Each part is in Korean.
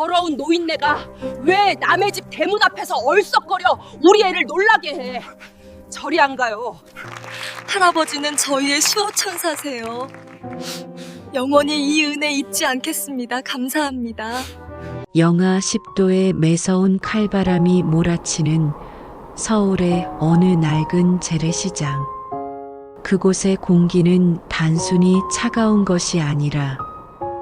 더러운 노인네가 왜 남의 집 대문 앞에서 얼썩거려 우리 애를 놀라게 해. 저리 안 가요. 할아버지는 저희의 수호천사세요. 영원히 이 은혜 잊지 않겠습니다. 감사합니다. 영하 10도의 매서운 칼바람이 몰아치는 서울의 어느 낡은 재래시장. 그곳의 공기는 단순히 차가운 것이 아니라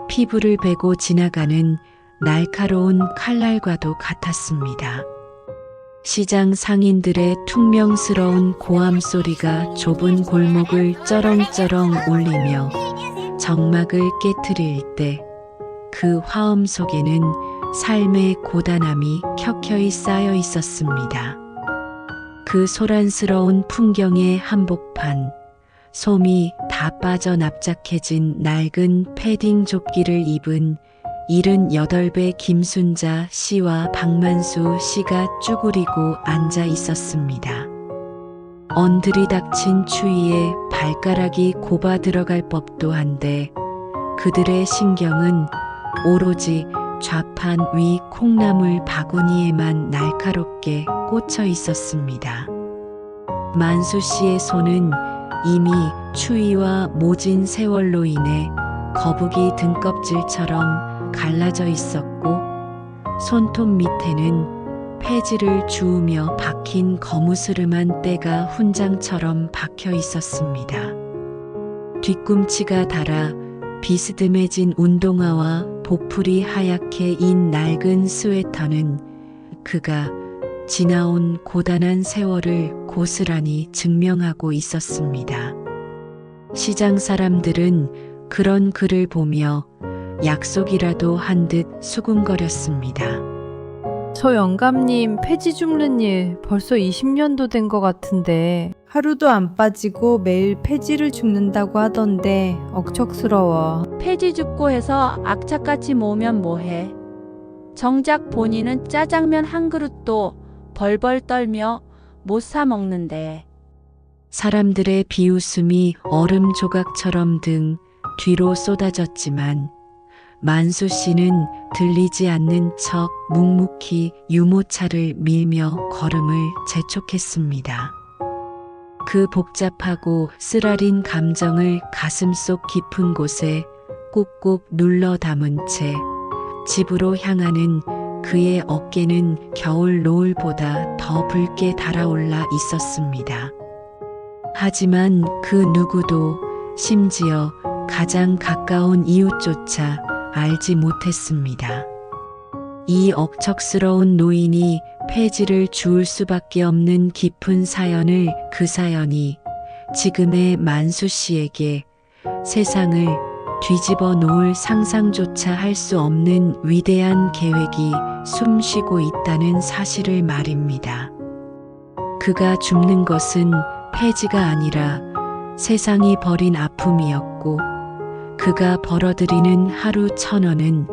피부를 베고 지나가는 날카로운 칼날과도 같았습니다. 시장 상인들의 퉁명스러운 고함 소리가 좁은 골목을 쩌렁쩌렁 울리며 정막을 깨트릴 때 그 화음 속에는 삶의 고단함이 켜켜이 쌓여 있었습니다. 그 소란스러운 풍경의 한복판, 솜이 다 빠져 납작해진 낡은 패딩 조끼를 입은 78배 김순자 씨와 박만수 씨가 쭈그리고 앉아 있었습니다. 언들이 닥친 추위에 발가락이 곱아 들어갈 법도 한데 그들의 신경은 오로지 좌판 위 콩나물 바구니에만 날카롭게 꽂혀 있었습니다. 만수 씨의 손은 이미 추위와 모진 세월로 인해 거북이 등껍질처럼 갈라져 있었고 손톱 밑에는 폐지를 주우며 박힌 거무스름한 때가 훈장처럼 박혀 있었습니다. 뒤꿈치가 닳아 비스듬해진 운동화와 보풀이 하얗게 인 낡은 스웨터는 그가 지나온 고단한 세월을 고스란히 증명하고 있었습니다. 시장 사람들은 그런 그를 보며 약속이라도 한 듯 수군거렸습니다. 저 영감님 폐지 줍는 일 벌써 20년도 된 것 같은데 하루도 안 빠지고 매일 폐지를 줍는다고 하던데 억척스러워. 폐지 줍고 해서 악착같이 모으면 뭐해. 정작 본인은 짜장면 한 그릇도 벌벌 떨며 못 사 먹는데. 사람들의 비웃음이 얼음 조각처럼 등 뒤로 쏟아졌지만 만수 씨는 들리지 않는 척 묵묵히 유모차를 밀며 걸음을 재촉했습니다. 그 복잡하고 쓰라린 감정을 가슴속 깊은 곳에 꾹꾹 눌러 담은 채 집으로 향하는 그의 어깨는 겨울 노을보다 더 붉게 달아올라 있었습니다. 하지만 그 누구도 심지어 가장 가까운 이웃조차 알지 못했습니다. 이 억척스러운 노인이 폐지를 주울 수밖에 없는 깊은 사연을 그 사연이 지금의 만수 씨에게 세상을 뒤집어 놓을 상상조차 할 수 없는 위대한 계획이 숨쉬고 있다는 사실을 말입니다. 그가 줍는 것은 폐지가 아니라 세상이 버린 아픔이었고 그가 벌어들이는 하루 1,000원은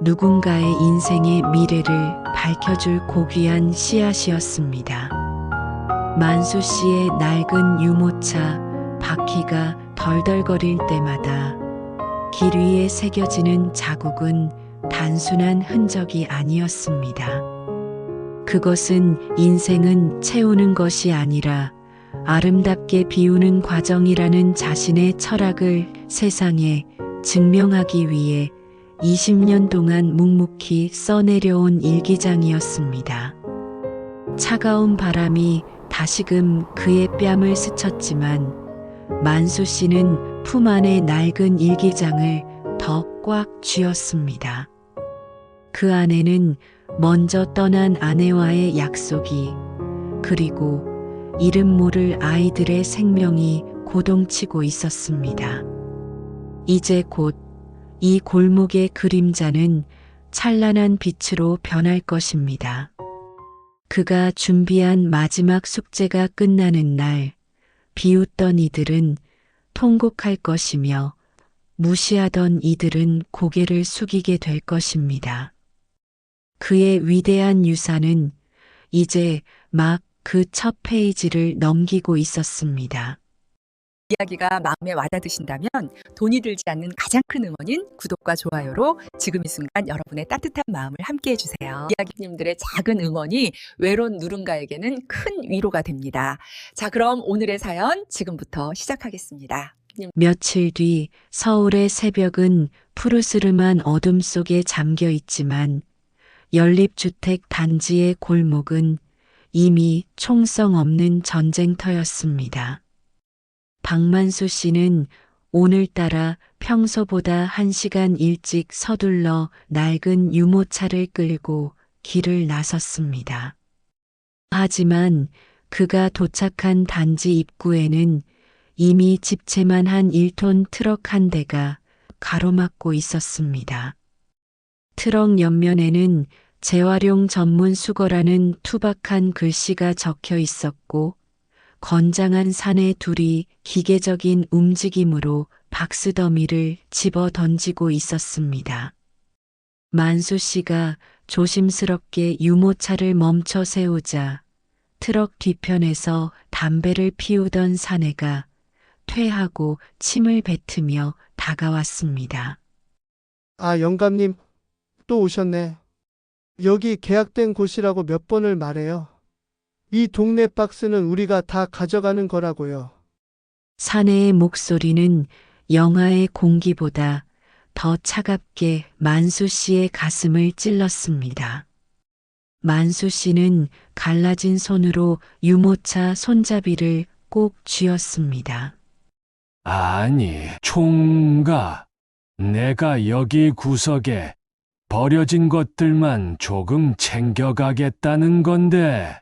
누군가의 인생의 미래를 밝혀줄 고귀한 씨앗이었습니다. 만수 씨의 낡은 유모차 바퀴가 덜덜거릴 때마다 길 위에 새겨지는 자국은 단순한 흔적이 아니었습니다. 그것은 인생은 채우는 것이 아니라 아름답게 비우는 과정이라는 자신의 철학을 세상에 증명하기 위해 20년 동안 묵묵히 써내려온 일기장이었습니다. 차가운 바람이 다시금 그의 뺨을 스쳤지만 만수 씨는 품 안의 낡은 일기장을 더 꽉 쥐었습니다. 그 안에는 먼저 떠난 아내와의 약속이 그리고 이름 모를 아이들의 생명이 고동치고 있었습니다. 이제 곧 이 골목의 그림자는 찬란한 빛으로 변할 것입니다. 그가 준비한 마지막 숙제가 끝나는 날, 비웃던 이들은 통곡할 것이며 무시하던 이들은 고개를 숙이게 될 것입니다. 그의 위대한 유산은 이제 막 그 첫 페이지를 넘기고 있었습니다. 이야기가 마음에 와닿으신다면 돈이 들지 않는 가장 큰 응원인 구독과 좋아요로 지금 이 순간 여러분의 따뜻한 마음을 함께 해주세요. 이야기님들의 작은 응원이 외로운 누군가에게는 큰 위로가 됩니다. 자, 그럼 오늘의 사연 지금부터 시작하겠습니다. 며칠 뒤 서울의 새벽은 푸르스름한 어둠 속에 잠겨 있지만 연립주택 단지의 골목은 이미 총성 없는 전쟁터였습니다. 박만수 씨는 오늘따라 평소보다 1시간 일찍 서둘러 낡은 유모차를 끌고 길을 나섰습니다. 하지만 그가 도착한 단지 입구에는 이미 집채만 한 1톤 트럭 한 대가 가로막고 있었습니다. 트럭 옆면에는 재활용 전문 수거라는 투박한 글씨가 적혀 있었고 건장한 사내 둘이 기계적인 움직임으로 박스더미를 집어 던지고 있었습니다. 만수 씨가 조심스럽게 유모차를 멈춰 세우자 트럭 뒤편에서 담배를 피우던 사내가 퇴하고 침을 뱉으며 다가왔습니다. 아, 영감님, 또 오셨네. 여기 계약된 곳이라고 몇 번을 말해요. 이 동네 박스는 우리가 다 가져가는 거라고요. 사내의 목소리는 영하의 공기보다 더 차갑게 만수 씨의 가슴을 찔렀습니다. 만수 씨는 갈라진 손으로 유모차 손잡이를 꼭 쥐었습니다. 아니, 총각. 내가 여기 구석에 버려진 것들만 조금 챙겨가겠다는 건데,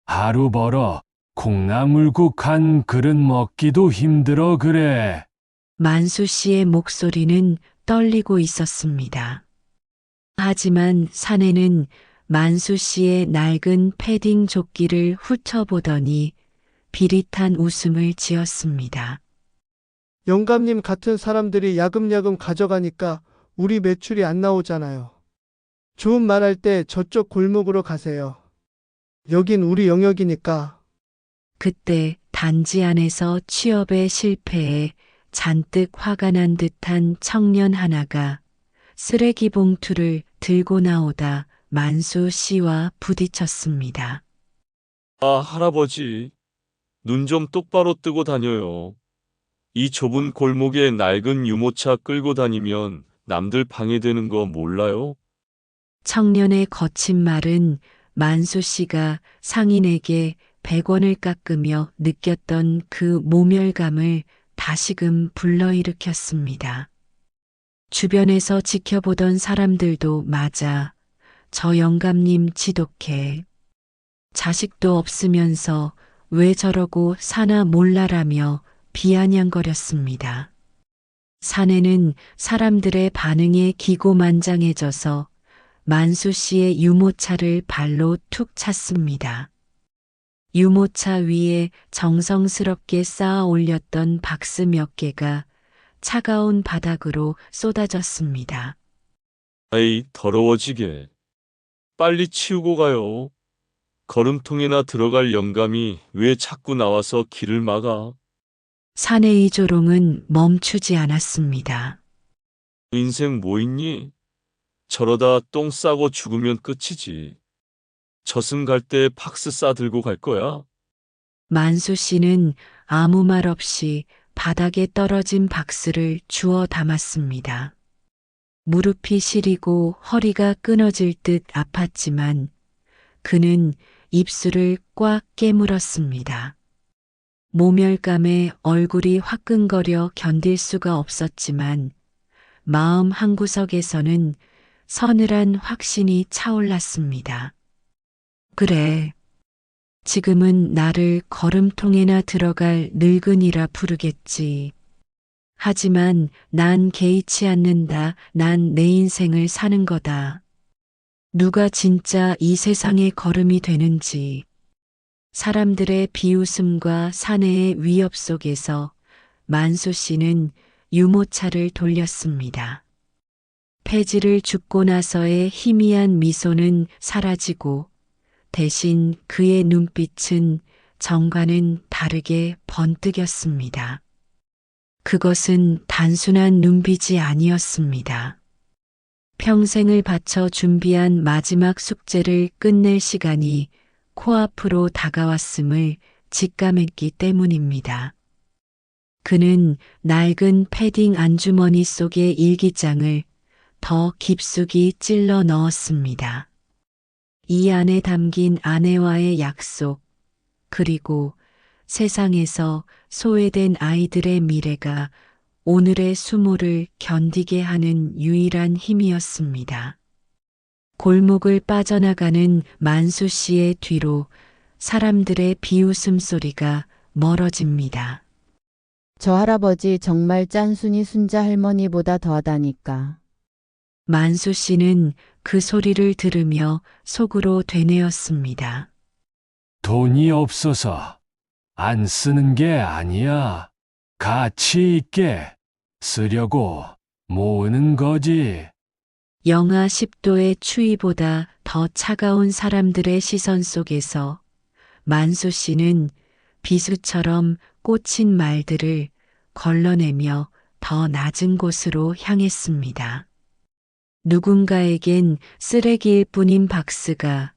하루 벌어 콩나물국 한 그릇 먹기도 힘들어 그래. 만수 씨의 목소리는 떨리고 있었습니다. 하지만 사내는 만수 씨의 낡은 패딩 조끼를 훑어보더니 비릿한 웃음을 지었습니다. 영감님 같은 사람들이 야금야금 가져가니까 우리 매출이 안 나오잖아요. 좋은 말 할 때 저쪽 골목으로 가세요. 여긴 우리 영역이니까. 그때 단지 안에서 취업에 실패해 잔뜩 화가 난 듯한 청년 하나가 쓰레기 봉투를 들고 나오다 만수 씨와 부딪혔습니다. 아, 할아버지. 눈 좀 똑바로 뜨고 다녀요. 이 좁은 골목에 낡은 유모차 끌고 다니면 남들 방해되는 거 몰라요? 청년의 거친 말은 만수 씨가 상인에게 100원을 깎으며 느꼈던 그 모멸감을 다시금 불러일으켰습니다. 주변에서 지켜보던 사람들도 맞아. 저 영감님 지독해. 자식도 없으면서 왜 저러고 사나 몰라라며 비아냥거렸습니다. 사내는 사람들의 반응에 기고만장해져서 만수 씨의 유모차를 발로 툭 찼습니다. 유모차 위에 정성스럽게 쌓아 올렸던 박스 몇 개가 차가운 바닥으로 쏟아졌습니다. 아이, 더러워지게. 빨리 치우고 가요. 걸음통에나 들어갈 영감이 왜 자꾸 나와서 길을 막아? 사내의 조롱은 멈추지 않았습니다. 인생 뭐 있니? 저러다 똥 싸고 죽으면 끝이지. 저승 갈 때 박스 싸들고 갈 거야? 만수 씨는 아무 말 없이 바닥에 떨어진 박스를 주워 담았습니다. 무릎이 시리고 허리가 끊어질 듯 아팠지만 그는 입술을 꽉 깨물었습니다. 모멸감에 얼굴이 화끈거려 견딜 수가 없었지만 마음 한구석에서는 서늘한 확신이 차올랐습니다. 그래, 지금은 나를 걸음통에나 들어갈 늙은이라 부르겠지. 하지만 난 개의치 않는다. 난 내 인생을 사는 거다. 누가 진짜 이 세상의 걸음이 되는지. 사람들의 비웃음과 사내의 위협 속에서 만수 씨는 유모차를 돌렸습니다. 폐지를 줍고 나서의 희미한 미소는 사라지고 대신 그의 눈빛은 정과는 다르게 번뜩였습니다. 그것은 단순한 눈빛이 아니었습니다. 평생을 바쳐 준비한 마지막 숙제를 끝낼 시간이 코앞으로 다가왔음을 직감했기 때문입니다. 그는 낡은 패딩 안주머니 속의 일기장을 더 깊숙이 찔러 넣었습니다. 이 안에 담긴 아내와의 약속, 그리고 세상에서 소외된 아이들의 미래가 오늘의 수모를 견디게 하는 유일한 힘이었습니다. 골목을 빠져나가는 만수 씨의 뒤로 사람들의 비웃음 소리가 멀어집니다. 저 할아버지 정말 짠순이 순자 할머니보다 더하다니까. 만수 씨는 그 소리를 들으며 속으로 되뇌었습니다. 돈이 없어서 안 쓰는 게 아니야. 가치 있게 쓰려고 모으는 거지. 영하 10도의 추위보다 더 차가운 사람들의 시선 속에서 만수 씨는 비수처럼 꽂힌 말들을 걸러내며 더 낮은 곳으로 향했습니다. 누군가에겐 쓰레기일 뿐인 박스가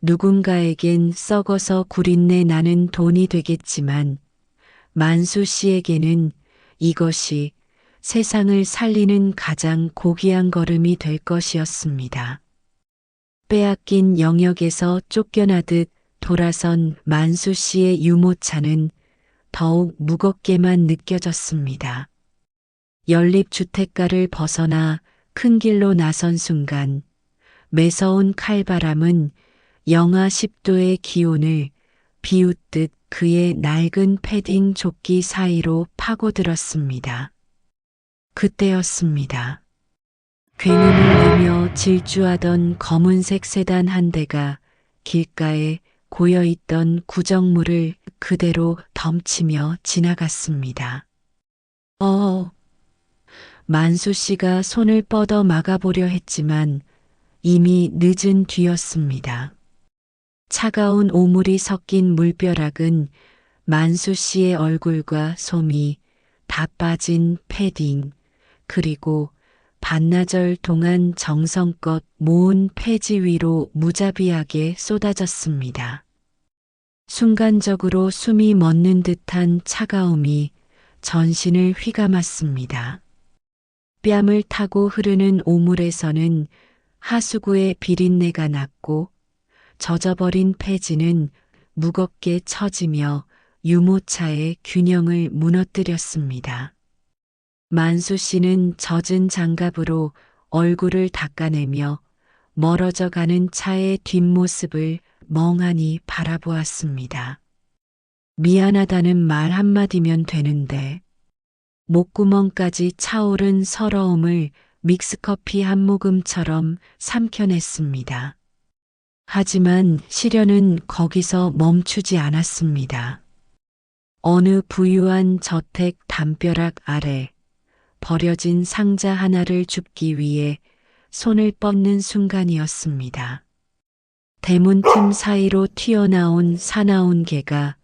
누군가에겐 썩어서 구린내 나는 돈이 되겠지만 만수 씨에게는 이것이 세상을 살리는 가장 고귀한 걸음이 될 것이었습니다. 빼앗긴 영역에서 쫓겨나듯 돌아선 만수 씨의 유모차는 더욱 무겁게만 느껴졌습니다. 연립주택가를 벗어나 큰 길로 나선 순간 매서운 칼바람은 영하 10도의 기온을 비웃듯 그의 낡은 패딩 조끼 사이로 파고들었습니다. 그때였습니다. 굉음을 내며 질주하던 검은색 세단 한 대가 길가에 고여있던 구정물을 그대로 덤치며 지나갔습니다. 만수 씨가 손을 뻗어 막아보려 했지만 이미 늦은 뒤였습니다. 차가운 오물이 섞인 물벼락은 만수 씨의 얼굴과 솜이 다 빠진 패딩, 그리고 반나절 동안 정성껏 모은 폐지 위로 무자비하게 쏟아졌습니다. 순간적으로 숨이 멎는 듯한 차가움이 전신을 휘감았습니다. 뺨을 타고 흐르는 오물에서는 하수구의 비린내가 났고 젖어버린 폐지는 무겁게 처지며 유모차의 균형을 무너뜨렸습니다. 만수 씨는 젖은 장갑으로 얼굴을 닦아내며 멀어져 가는 차의 뒷모습을 멍하니 바라보았습니다. 미안하다는 말 한마디면 되는데 목구멍까지 차오른 서러움을 믹스커피 한 모금처럼 삼켜냈습니다. 하지만 시련은 거기서 멈추지 않았습니다. 어느 부유한 저택 담벼락 아래 버려진 상자 하나를 줍기 위해 손을 뻗는 순간이었습니다. 대문 틈 사이로 튀어나온 사나운 개가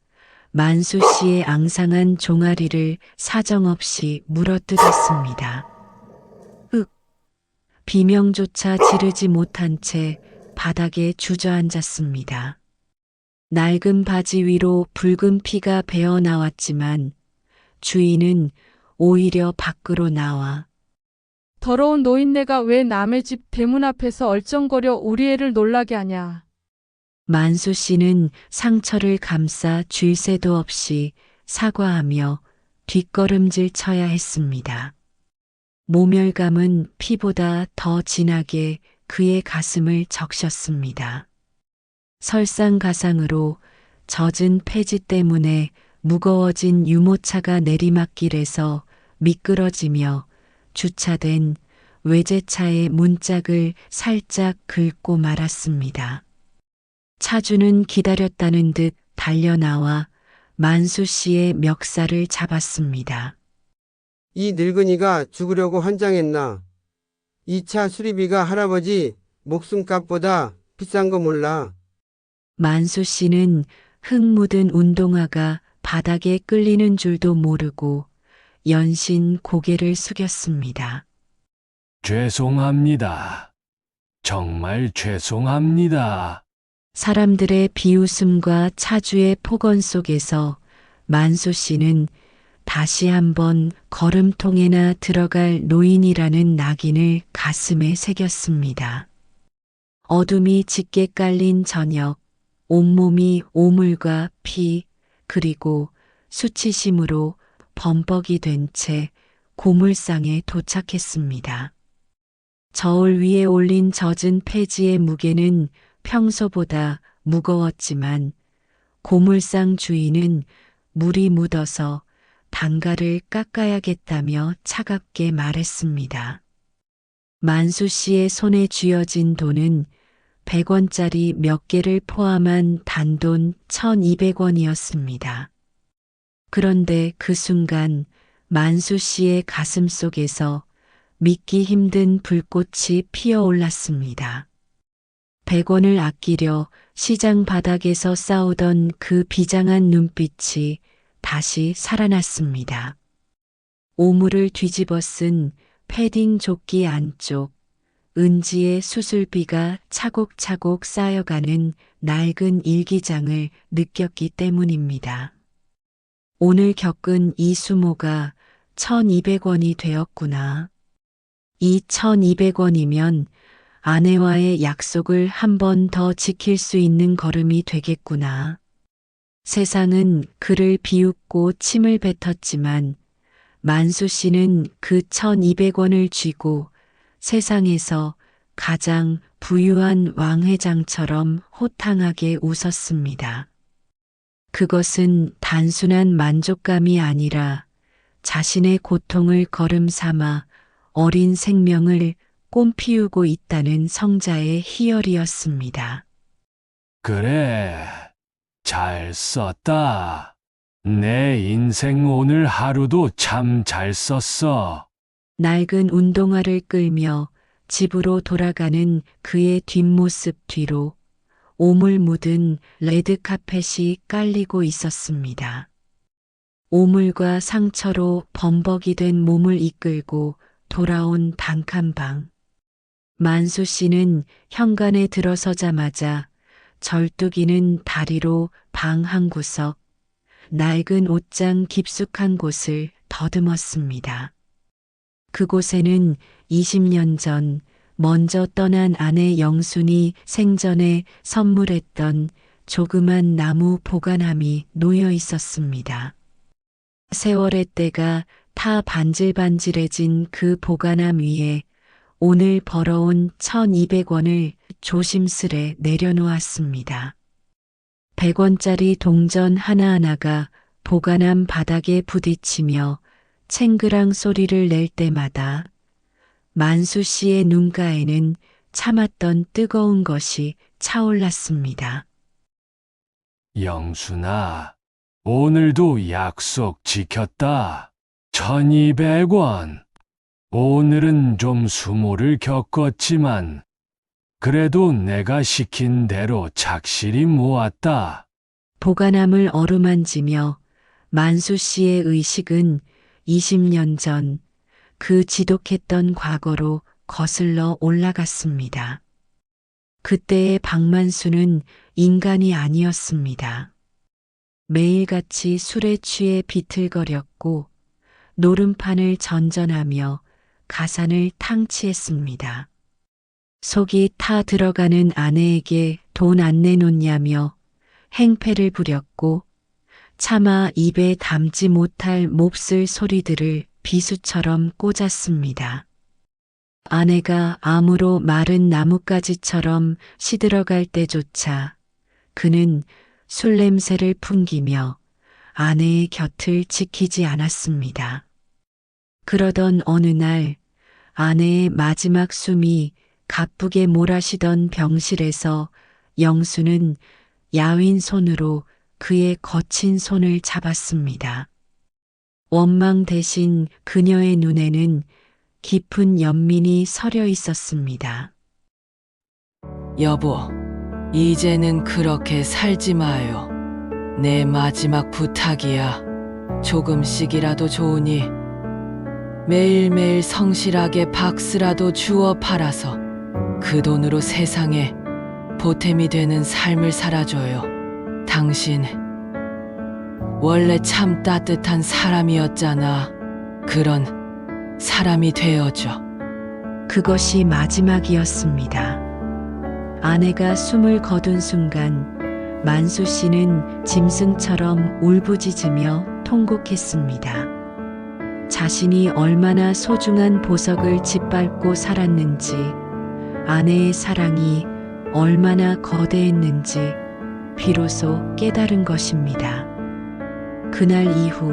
만수 씨의 앙상한 종아리를 사정없이 물어뜯었습니다. 비명조차 지르지 못한 채 바닥에 주저앉았습니다. 낡은 바지 위로 붉은 피가 배어 나왔지만 주인은 오히려 밖으로 나와 더러운 노인네가 왜 남의 집 대문 앞에서 얼쩡거려 우리 애를 놀라게 하냐. 만수 씨는 상처를 감싸 줄 새도 없이 사과하며 뒷걸음질 쳐야 했습니다. 모멸감은 피보다 더 진하게 그의 가슴을 적셨습니다. 설상가상으로 젖은 폐지 때문에 무거워진 유모차가 내리막길에서 미끄러지며 주차된 외제차의 문짝을 살짝 긁고 말았습니다. 차주는 기다렸다는 듯 달려나와 만수 씨의 멱살을 잡았습니다. 이 늙은이가 죽으려고 환장했나? 이 차 수리비가 할아버지 목숨값보다 비싼 거 몰라. 만수 씨는 흙 묻은 운동화가 바닥에 끌리는 줄도 모르고 연신 고개를 숙였습니다. 죄송합니다. 정말 죄송합니다. 사람들의 비웃음과 차주의 폭언 속에서 만수 씨는 다시 한번 거름통에나 들어갈 노인이라는 낙인을 가슴에 새겼습니다. 어둠이 짙게 깔린 저녁, 온몸이 오물과 피, 그리고 수치심으로 범벅이 된 채 고물상에 도착했습니다. 저울 위에 올린 젖은 폐지의 무게는 평소보다 무거웠지만 고물상 주인은 물이 묻어서 단가를 깎아야겠다며 차갑게 말했습니다. 만수 씨의 손에 쥐어진 돈은 100원짜리 몇 개를 포함한 단돈 1,200원이었습니다. 그런데 그 순간 만수 씨의 가슴 속에서 믿기 힘든 불꽃이 피어올랐습니다. 100원을 아끼려 시장 바닥에서 싸우던 그 비장한 눈빛이 다시 살아났습니다. 오물을 뒤집어 쓴 패딩 조끼 안쪽, 은지의 수술비가 차곡차곡 쌓여가는 낡은 일기장을 느꼈기 때문입니다. 오늘 겪은 이 수모가 1,200원이 되었구나. 이 1,200원이면 아내와의 약속을 한 번 더 지킬 수 있는 걸음이 되겠구나. 세상은 그를 비웃고 침을 뱉었지만 만수 씨는 그 1,200원을 쥐고 세상에서 가장 부유한 왕회장처럼 호탕하게 웃었습니다. 그것은 단순한 만족감이 아니라 자신의 고통을 걸음 삼아 어린 생명을 꽃피우고 있다는 성자의 희열이었습니다. 그래, 잘 썼다. 내 인생 오늘 하루도 참 잘 썼어. 낡은 운동화를 끌며 집으로 돌아가는 그의 뒷모습 뒤로 오물 묻은 레드카펫이 깔리고 있었습니다. 오물과 상처로 범벅이 된 몸을 이끌고 돌아온 단칸방. 만수 씨는 현관에 들어서자마자 절뚝이는 다리로 방 한 구석, 낡은 옷장 깊숙한 곳을 더듬었습니다. 그곳에는 20년 전 먼저 떠난 아내 영순이 생전에 선물했던 조그만 나무 보관함이 놓여 있었습니다. 세월의 때가 타 반질반질해진 그 보관함 위에 오늘 벌어온 1,200원을 조심스레 내려놓았습니다. 100원짜리 동전 하나하나가 보관함 바닥에 부딪히며 챙그랑 소리를 낼 때마다 만수 씨의 눈가에는 참았던 뜨거운 것이 차올랐습니다. 영순아, 오늘도 약속 지켰다. 1,200원. 오늘은 좀 수모를 겪었지만 그래도 내가 시킨 대로 착실히 모았다. 보관함을 어루만지며 만수 씨의 의식은 20년 전 그 지독했던 과거로 거슬러 올라갔습니다. 그때의 박만수는 인간이 아니었습니다. 매일같이 술에 취해 비틀거렸고 노름판을 전전하며 가산을 탕치했습니다. 속이 타 들어가는 아내에게 돈 안 내놓냐며 행패를 부렸고 차마 입에 담지 못할 몹쓸 소리들을 비수처럼 꽂았습니다. 아내가 암으로 마른 나뭇가지처럼 시들어갈 때조차 그는 술 냄새를 풍기며 아내의 곁을 지키지 않았습니다. 그러던 어느 날 아내의 마지막 숨이 가쁘게 몰아쉬던 병실에서 영수는 야윈 손으로 그의 거친 손을 잡았습니다. 원망 대신 그녀의 눈에는 깊은 연민이 서려 있었습니다. 여보, 이제는 그렇게 살지 마요. 내 마지막 부탁이야. 조금씩이라도 좋으니 매일매일 성실하게 박스라도 주워 팔아서 그 돈으로 세상에 보탬이 되는 삶을 살아줘요. 당신 원래 참 따뜻한 사람이었잖아. 그런 사람이 되어줘. 그것이 마지막이었습니다. 아내가 숨을 거둔 순간 만수 씨는 짐승처럼 울부짖으며 통곡했습니다. 자신이 얼마나 소중한 보석을 짓밟고 살았는지, 아내의 사랑이 얼마나 거대했는지 비로소 깨달은 것입니다. 그날 이후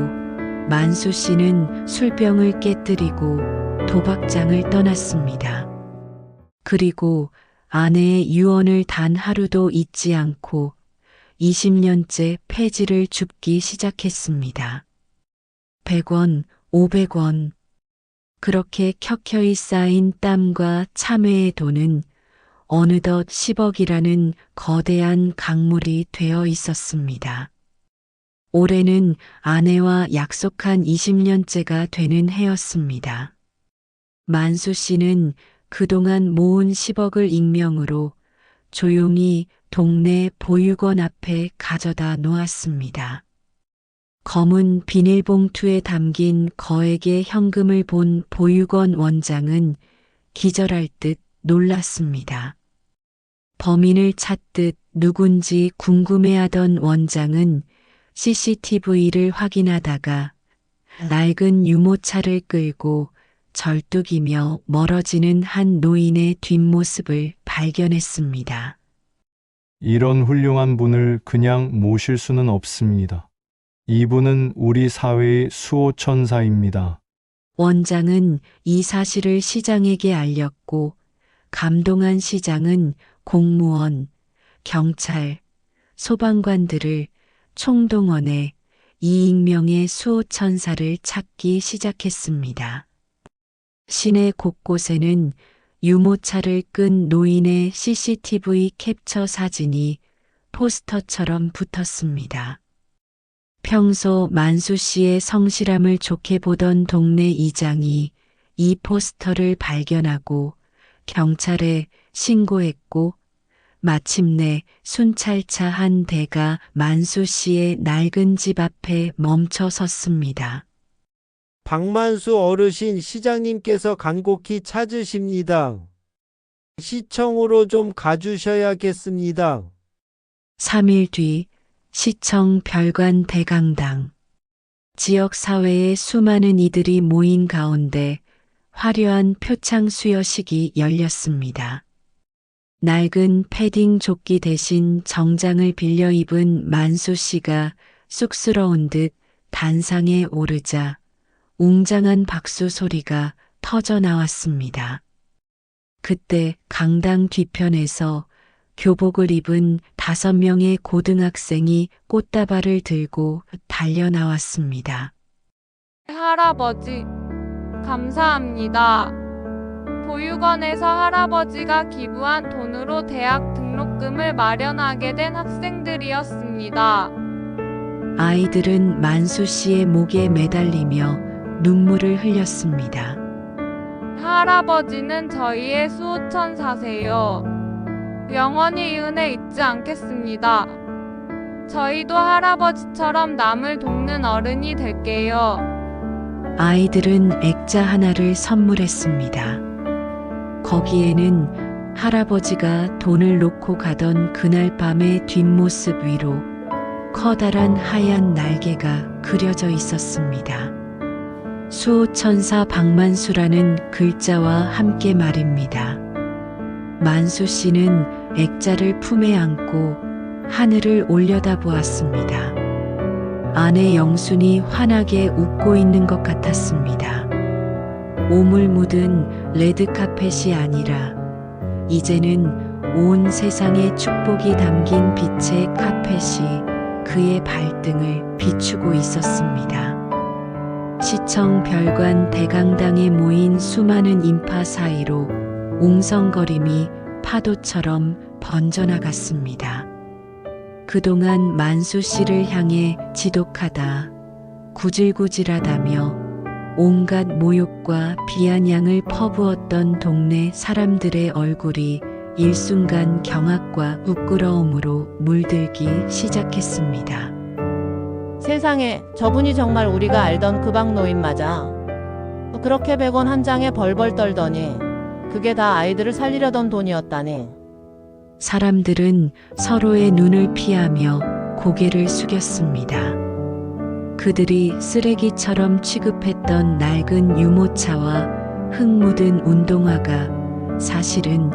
만수 씨는 술병을 깨뜨리고 도박장을 떠났습니다. 그리고 아내의 유언을 단 하루도 잊지 않고 20년째 폐지를 줍기 시작했습니다. 100원, 500원. 그렇게 켜켜이 쌓인 땀과 참회의 돈은 어느덧 10억이라는 거대한 강물이 되어 있었습니다. 올해는 아내와 약속한 20년째가 되는 해였습니다. 만수 씨는 그동안 모은 10억을 익명으로 조용히 동네 보육원 앞에 가져다 놓았습니다. 검은 비닐봉투에 담긴 거액의 현금을 본 보육원 원장은 기절할 듯 놀랐습니다. 범인을 찾듯 누군지 궁금해하던 원장은 CCTV를 확인하다가 낡은 유모차를 끌고 절뚝이며 멀어지는 한 노인의 뒷모습을 발견했습니다. 이런 훌륭한 분을 그냥 모실 수는 없습니다. 이분은 우리 사회의 수호천사입니다. 원장은 이 사실을 시장에게 알렸고 감동한 시장은 공무원, 경찰, 소방관들을 총동원해 이 익명의 수호천사를 찾기 시작했습니다. 시내 곳곳에는 유모차를 끈 노인의 CCTV 캡처 사진이 포스터처럼 붙었습니다. 평소 만수 씨의 성실함을 좋게 보던 동네 이장이 이 포스터를 발견하고 경찰에 신고했고 마침내 순찰차 한 대가 만수 씨의 낡은 집 앞에 멈춰 섰습니다. 박만수 어르신 시장님께서 간곡히 찾으십니다. 시청으로 좀 가주셔야겠습니다. 3일 뒤 시청 별관 대강당. 지역 사회의 수많은 이들이 모인 가운데 화려한 표창 수여식이 열렸습니다. 낡은 패딩 조끼 대신 정장을 빌려 입은 만수 씨가 쑥스러운 듯 단상에 오르자 웅장한 박수 소리가 터져 나왔습니다. 그때 강당 뒤편에서 교복을 입은 5명의 고등학생이 꽃다발을 들고 달려 나왔습니다. 할아버지, 감사합니다. 보육원에서 할아버지가 기부한 돈으로 대학 등록금을 마련하게 된 학생들이었습니다. 아이들은 만수 씨의 목에 매달리며 눈물을 흘렸습니다. 할아버지는 저희의 수호천사세요. 영원히 이 은혜 잊지 않겠습니다. 저희도 할아버지처럼 남을 돕는 어른이 될게요. 아이들은 액자 하나를 선물했습니다. 거기에는 할아버지가 돈을 놓고 가던 그날 밤의 뒷모습 위로 커다란 하얀 날개가 그려져 있었습니다. 수호천사 박만수라는 글자와 함께 말입니다. 만수 씨는 액자를 품에 안고 하늘을 올려다보았습니다. 아내 영순이 환하게 웃고 있는 것 같았습니다. 오물 묻은 레드카펫이 아니라 이제는 온 세상의 축복이 담긴 빛의 카펫이 그의 발등을 비추고 있었습니다. 시청 별관 대강당에 모인 수많은 인파 사이로 웅성거림이 파도처럼 번져나갔습니다. 그동안 만수 씨를 향해 지독하다, 구질구질하다며 온갖 모욕과 비아냥을 퍼부었던 동네 사람들의 얼굴이 일순간 경악과 부끄러움으로 물들기 시작했습니다. 세상에, 저분이 정말 우리가 알던 그 박노인 맞아. 그렇게 100원 한 장에 벌벌 떨더니 그게 다 아이들을 살리려던 돈이었다니. 사람들은 서로의 눈을 피하며 고개를 숙였습니다. 그들이 쓰레기처럼 취급했던 낡은 유모차와 흙 묻은 운동화가 사실은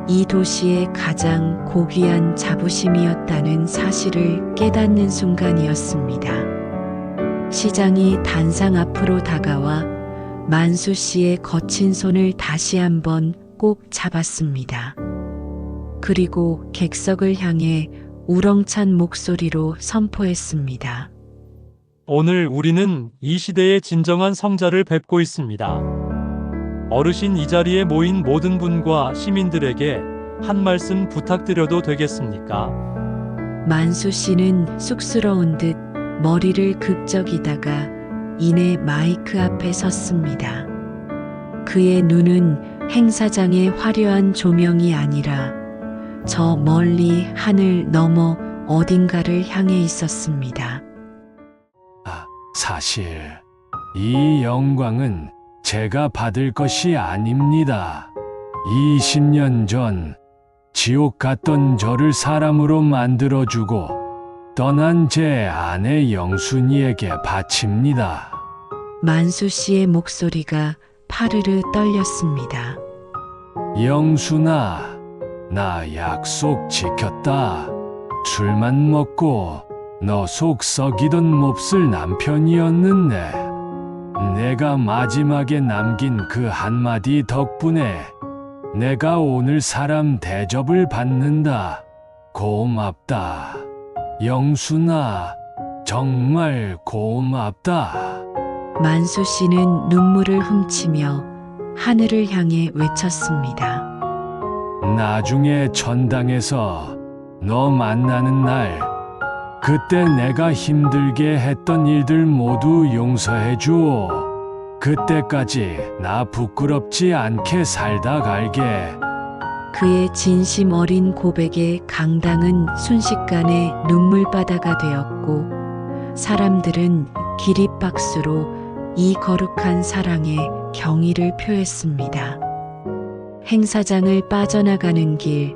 이 도시의 가장 고귀한 자부심이었다는 사실을 깨닫는 순간이었습니다. 시장이 단상 앞으로 다가와 만수 씨의 거친 손을 다시 한번 꼭 잡았습니다. 그리고 객석을 향해 우렁찬 목소리로 선포했습니다. 오늘 우리는 이 시대의 진정한 성자를 뵙고 있습니다. 어르신, 이 자리에 모인 모든 분과 시민들에게 한 말씀 부탁드려도 되겠습니까? 만수 씨는 쑥스러운 듯 머리를 극적이다가 이내 마이크 앞에 섰습니다. 그의 눈은 행사장의 화려한 조명이 아니라 저 멀리 하늘 너머 어딘가를 향해 있었습니다. 사실 이 영광은 제가 받을 것이 아닙니다. 20년 전 지옥 갔던 저를 사람으로 만들어주고 떠난 제 아내 영순이에게 바칩니다. 만수 씨의 목소리가 파르르 떨렸습니다. 영순아, 나 약속 지켰다. 술만 먹고 너 속 썩이던 몹쓸 남편이었는데 내가 마지막에 남긴 그 한마디 덕분에 내가 오늘 사람 대접을 받는다. 고맙다. 영순아, 정말 고맙다. 만수 씨는 눈물을 훔치며 하늘을 향해 외쳤습니다. 나중에 천당에서 너 만나는 날, 그때 내가 힘들게 했던 일들 모두 용서해 주오. 그때까지 나 부끄럽지 않게 살다 갈게. 그의 진심 어린 고백에 강당은 순식간에 눈물바다가 되었고 사람들은 기립박수로 이 거룩한 사랑에 경의를 표했습니다. 행사장을 빠져나가는 길,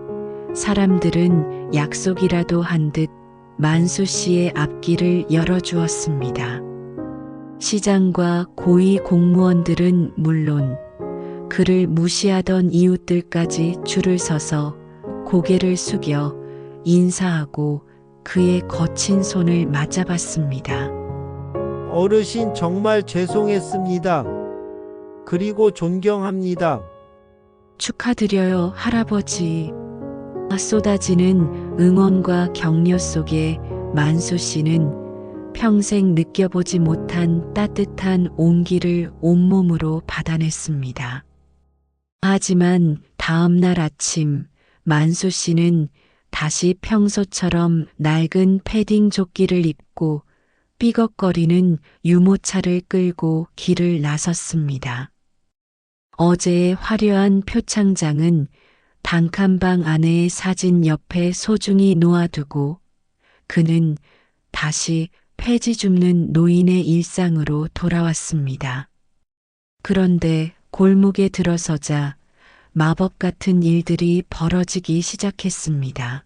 사람들은 약속이라도 한 듯 만수 씨의 앞길을 열어주었습니다. 시장과 고위 공무원들은 물론 그를 무시하던 이웃들까지 줄을 서서 고개를 숙여 인사하고 그의 거친 손을 맞잡았습니다. 어르신, 정말 죄송했습니다. 그리고 존경합니다. 축하드려요, 할아버지. 쏟아지는 응원과 격려 속에 만수 씨는 평생 느껴보지 못한 따뜻한 온기를 온몸으로 받아냈습니다. 하지만 다음 날 아침 만수 씨는 다시 평소처럼 낡은 패딩 조끼를 입고 삐걱거리는 유모차를 끌고 길을 나섰습니다. 어제의 화려한 표창장은 단칸방 아내의 사진 옆에 소중히 놓아두고 그는 다시 폐지 줍는 노인의 일상으로 돌아왔습니다. 그런데 골목에 들어서자 마법 같은 일들이 벌어지기 시작했습니다.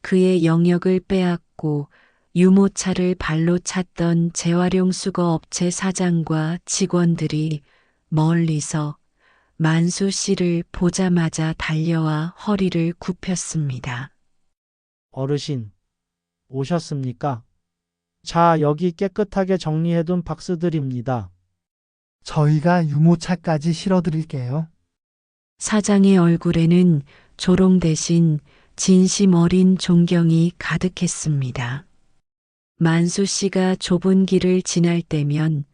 그의 영역을 빼앗고 유모차를 발로 찼던 재활용 수거 업체 사장과 직원들이 멀리서 만수 씨를 보자마자 달려와 허리를 굽혔습니다. 어르신, 오셨습니까? 자, 여기 깨끗하게 정리해둔 박스들입니다. 저희가 유모차까지 실어드릴게요. 사장의 얼굴에는 조롱 대신 진심 어린 존경이 가득했습니다. 만수 씨가 좁은 길을 지날 때면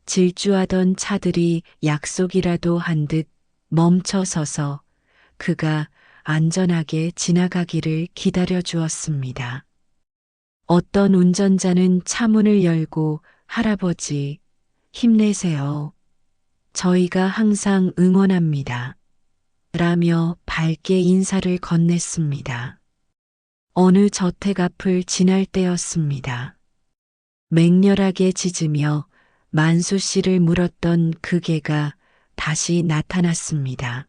질주하던 차들이 약속이라도 한 듯 멈춰 서서 그가 안전하게 지나가기를 기다려 주었습니다. 어떤 운전자는 차문을 열고 할아버지, 힘내세요. 저희가 항상 응원합니다. 라며 밝게 인사를 건넸습니다. 어느 저택 앞을 지날 때였습니다. 맹렬하게 짖으며 만수 씨를 물었던 그 개가 다시 나타났습니다.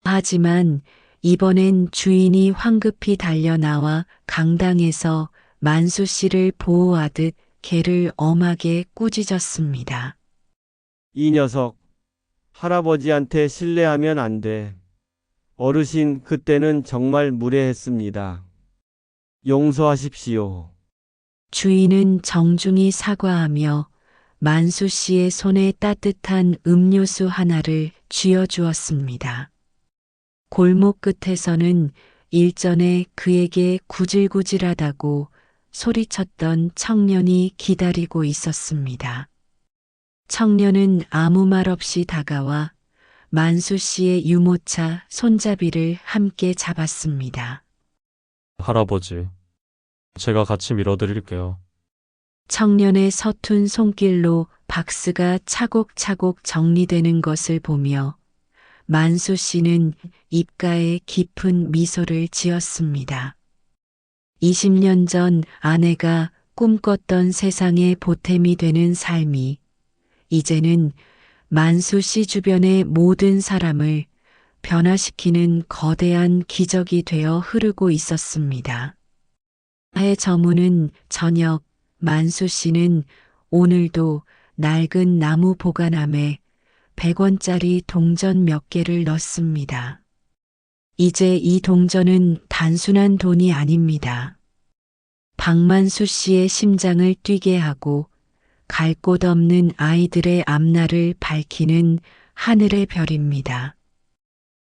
하지만 이번엔 주인이 황급히 달려나와 강당에서 만수 씨를 보호하듯 개를 엄하게 꾸짖었습니다. 이 녀석, 할아버지한테 신뢰하면 안 돼. 어르신 그때는 정말 무례했습니다. 용서하십시오. 주인은 정중히 사과하며 만수 씨의 손에 따뜻한 음료수 하나를 쥐어주었습니다. 골목 끝에서는 일전에 그에게 구질구질하다고 소리쳤던 청년이 기다리고 있었습니다. 청년은 아무 말 없이 다가와 만수 씨의 유모차 손잡이를 함께 잡았습니다. 할아버지, 제가 같이 밀어드릴게요. 청년의 서툰 손길로 박스가 차곡차곡 정리되는 것을 보며 만수 씨는 입가에 깊은 미소를 지었습니다. 20년 전 아내가 꿈꿨던 세상의 보탬이 되는 삶이 이제는 만수 씨 주변의 모든 사람을 변화시키는 거대한 기적이 되어 흐르고 있었습니다. 해 저무는 저녁 만수 씨는 오늘도 낡은 나무 보관함에 100원짜리 동전 몇 개를 넣습니다. 이제 이 동전은 단순한 돈이 아닙니다. 박만수 씨의 심장을 뛰게 하고 갈 곳 없는 아이들의 앞날을 밝히는 하늘의 별입니다.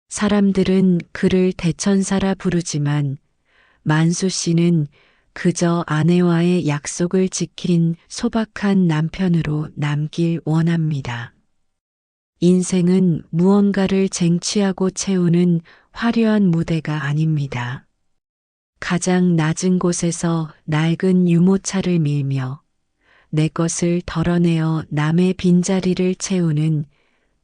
사람들은 그를 대천사라 부르지만 만수 씨는 그저 아내와의 약속을 지킨 소박한 남편으로 남길 원합니다. 인생은 무언가를 쟁취하고 채우는 화려한 무대가 아닙니다. 가장 낮은 곳에서 낡은 유모차를 밀며 내 것을 덜어내어 남의 빈자리를 채우는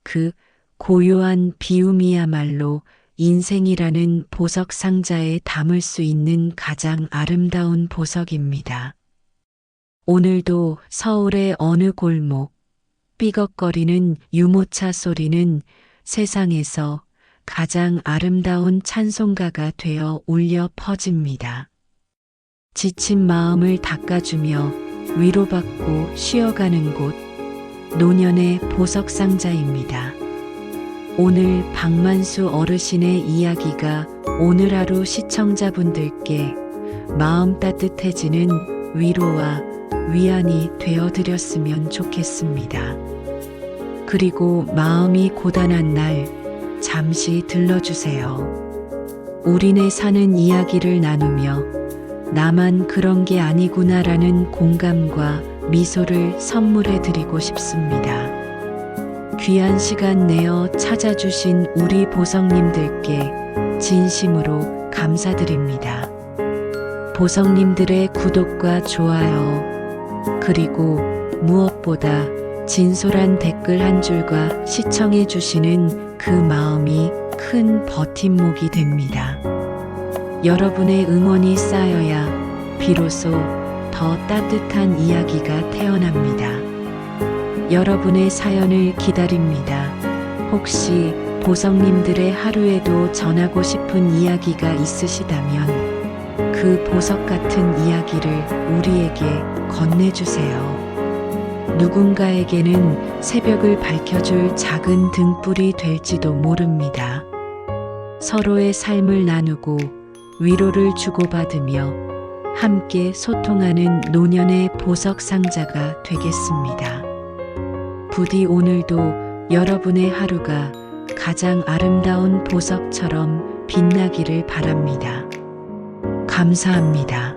그 고요한 비움이야말로 인생이라는 보석 상자에 담을 수 있는 가장 아름다운 보석입니다. 오늘도 서울의 어느 골목, 삐걱거리는 유모차 소리는 세상에서 가장 아름다운 찬송가가 되어 울려 퍼집니다. 지친 마음을 닦아주며 위로받고 쉬어가는 곳, 노년의 보석 상자입니다. 오늘 박만수 어르신의 이야기가 오늘 하루 시청자분들께 마음 따뜻해지는 위로와 위안이 되어드렸으면 좋겠습니다. 그리고 마음이 고단한 날 잠시 들러주세요. 우리네 사는 이야기를 나누며 나만 그런 게 아니구나라는 공감과 미소를 선물해드리고 싶습니다. 귀한 시간 내어 찾아주신 우리 보성님들께 진심으로 감사드립니다. 보성님들의 구독과 좋아요, 그리고 무엇보다 진솔한 댓글 한 줄과 시청해주시는 그 마음이 큰 버팀목이 됩니다. 여러분의 응원이 쌓여야 비로소 더 따뜻한 이야기가 태어납니다. 여러분의 사연을 기다립니다. 혹시 보성님들의 하루에도 전하고 싶은 이야기가 있으시다면 그 보석 같은 이야기를 우리에게 건네주세요. 누군가에게는 새벽을 밝혀줄 작은 등불이 될지도 모릅니다. 서로의 삶을 나누고 위로를 주고받으며 함께 소통하는 노년의 보석 상자가 되겠습니다. 부디 오늘도 여러분의 하루가 가장 아름다운 보석처럼 빛나기를 바랍니다. 감사합니다.